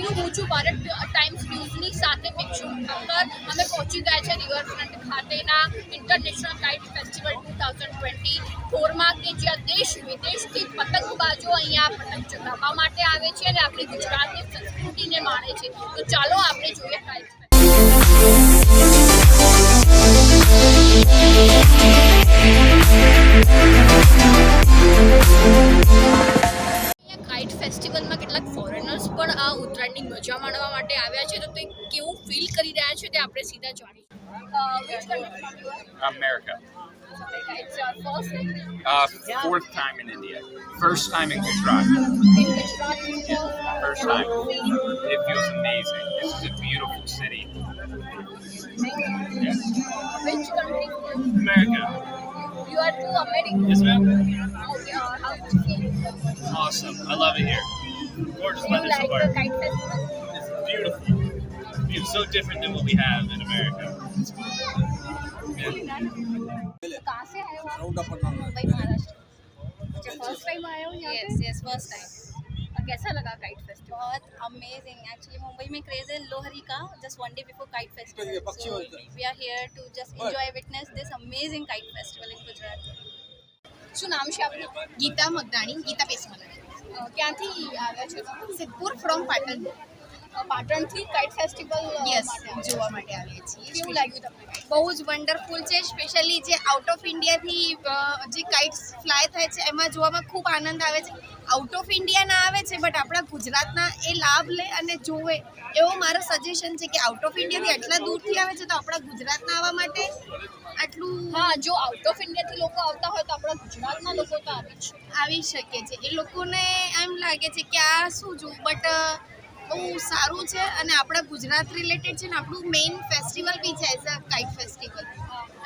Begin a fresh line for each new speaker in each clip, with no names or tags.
આટલું ઊંચું ભારત ટાઈમ્સ ન્યૂઝની સાથે પિક્ચર ઉઠાવकर અમે પહોંચી ગયા છે રિવરફ્રન્ટ ખાતેના ઇન્ટરનેશનલ કાઇટ ફેસ્ટિવલ 2024માં કે જ્યાં દેશ વિદેશથી પતંગબાજો અહીંયા પતંગ ચગાવવા માટે આવે છે અને આપણી ગુજરાતની સંસ્કૃતિને માણે છે. તો ચાલો આપણે જોઈએ કાઇટ કાઇટ ફેસ્ટિવલમાં કેટલાક ફોરેનર્સ પણ આ ઉત્તરાયણની મજા માણવા માટે આવ્યા છે. તો તે કેવું ફીલ કરી રહ્યા છે તે આપણે સીધા જાણીશું.
America.
It's your first time
Fourth time in India. First time in Gujarat.
in Gujarat.
First time. It feels amazing. This is a beautiful city. Yes.
Which country?
America.
You are to America.
Yes, ma'am.
Okay, how do you feel?
Awesome. I love it here. Gorgeous
You
weather so
like
far.
the kite festival?
It's beautiful. It's so different than what we have in America. Yeah.
कहाँ से आए हो आप?
मुंबई महाराष्ट्र.
अच्छा, first time आए हो यहाँ
yes yes first time.
पे? कैसा लगा काइट फेस्टिवल?
बहुत अमेजिंग. एक्चुअली मुंबई में क्रेज है लोहरी का just one day before kite festival. So we are here to just enjoy witness this amazing kite festival in Gujarat.
શું નામ છે આપનું?
ગીતા મગદાણી, ગીતા પેસમલાણી.
ક્યાંથી આવ્યા છો તમે?
સિદ્ધપુર ફ્રોમ પાટણ.
પાટણથી કાઇટ ફેસ્ટિવલ
યસ, જોવા માટે આવીએ છીએ.
કેવું લાગ્યું તમને?
બહુ જ વન્ડરફુલ છે. સ્પેશિયલી જે આઉટ ઓફ ઇન્ડિયાથી જે કાઇટ્સ ફ્લાય થાય છે એમાં જોવામાં ખૂબ આનંદ આવે છે. આઉટ ઓફ ઇન્ડિયાના આવે છે બટ આપણા ગુજરાતના એ લાભ લે અને જોવે એવો મારો સજેશન છે કે આઉટ ઓફ ઇન્ડિયાથી આટલા દૂરથી આવે છે તો આપણા ગુજરાતના આવવા માટે આટલું
હા, જો આઉટ ઓફ ઇન્ડિયાથી લોકો આવતા હોય તો આપણા ગુજરાતના લોકો તો
આવી શકે છે. એ લોકોને એમ લાગે છે કે આ શું જોવું બટ બહુ સારું છે અને આપણા ગુજરાત રિલેટેડ છે ને આપણું મેઇન ફેસ્ટિવલ બી છે as a kite festival.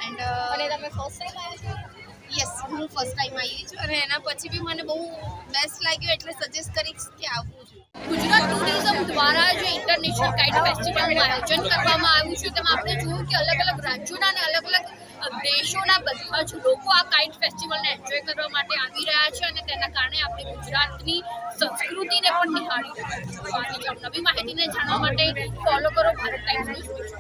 And
અને તમે ફર્સ્ટ ટાઈમ આવ્યા છો?
યસ, હું ફર્સ્ટ ટાઈમ આવી છું અને એના પછી બી મને બહુ બેસ્ટ લાગ્યું એટલે સજેસ્ટ કરીશ કે આવવું જોઈએ.
ગુજરાત ટુરિઝમ દ્વારા જે ઇન્ટરનેશનલ કાઇટ ફેસ્ટિવલનું આયોજન કરવામાં આવ્યું છે તેમાં આપણે જોયું કે અલગ અલગ રાજ્યોના અને અલગ અલગ દેશોના બધા જ લોકો આ કાઇટ ફેસ્ટિવલને એન્જોય કરવા માટે આવી રહ્યા છે અને તેના કારણે આપણે ગુજરાતની સંસ્કૃતિને પણ નિહાળી રહ્યા છીએ. તો આવી જ નવી માહિતીને જાણવા માટે ફોલો કરો ભારત ટાઈમ્સ ન્યૂઝ.